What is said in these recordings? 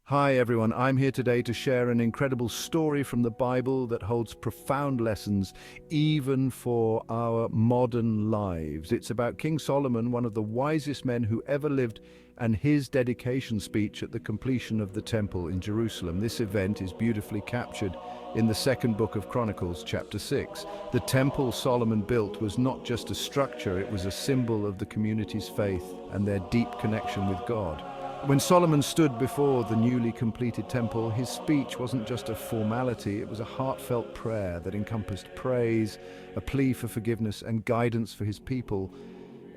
Hi everyone, I'm here today to share an incredible story from the Bible that holds profound lessons even for our modern lives. It's about King Solomon, one of the wisest men who ever lived, and his dedication speech at the completion of the temple in Jerusalem. This event is beautifully captured in the second book of Chronicles, chapter 6. The temple Solomon built was not just a structure, it was a symbol of the community's faith and their deep connection with God. When Solomon stood before the newly completed temple, his speech wasn't just a formality, it was a heartfelt prayer that encompassed praise, a plea for forgiveness, and guidance for his people.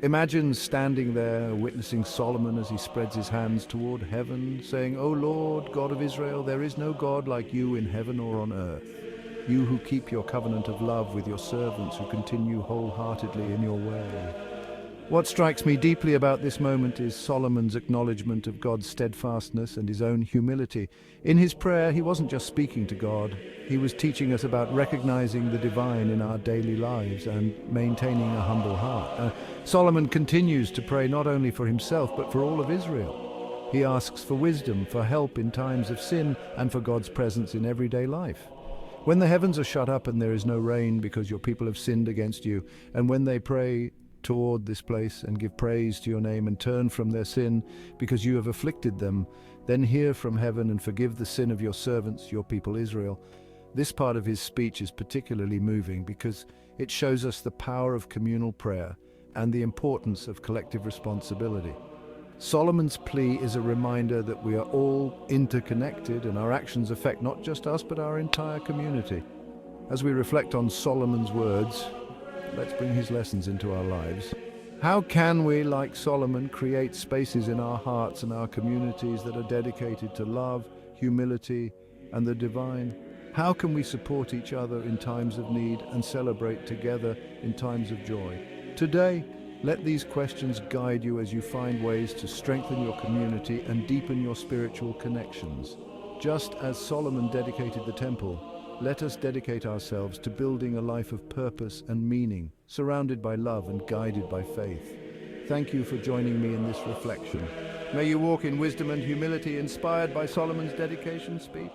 Imagine standing there, witnessing Solomon as he spreads his hands toward heaven, saying, "O Lord, God of Israel, there is no God like you in heaven or on earth. You who keep your covenant of love with your servants, who continue wholeheartedly in your way." What strikes me deeply about this moment is Solomon's acknowledgement of God's steadfastness and his own humility. In his prayer, he wasn't just speaking to God, he was teaching us about recognizing the divine in our daily lives and maintaining a humble heart. Solomon continues to pray not only for himself, but for all of Israel. He asks for wisdom, for help in times of sin, and for God's presence in everyday life. When the heavens are shut up and there is no rain because your people have sinned against you, and when they pray toward this place and give praise to your name and turn from their sin because you have afflicted them, then hear from heaven and forgive the sin of your servants, your people Israel. This part of his speech is particularly moving because it shows us the power of communal prayer and the importance of collective responsibility. Solomon's plea is a reminder that we are all interconnected and our actions affect not just us but our entire community. As we reflect on Solomon's words, let's bring his lessons into our lives. How can we, like Solomon, create spaces in our hearts and our communities that are dedicated to love, humility, and the divine? How can we support each other in times of need and celebrate together in times of joy? Today, let these questions guide you as you find ways to strengthen your community and deepen your spiritual connections. Just as Solomon dedicated the temple, let us dedicate ourselves to building a life of purpose and meaning, surrounded by love and guided by faith. Thank you for joining me in this reflection. May you walk in wisdom and humility, inspired by Solomon's dedication speech.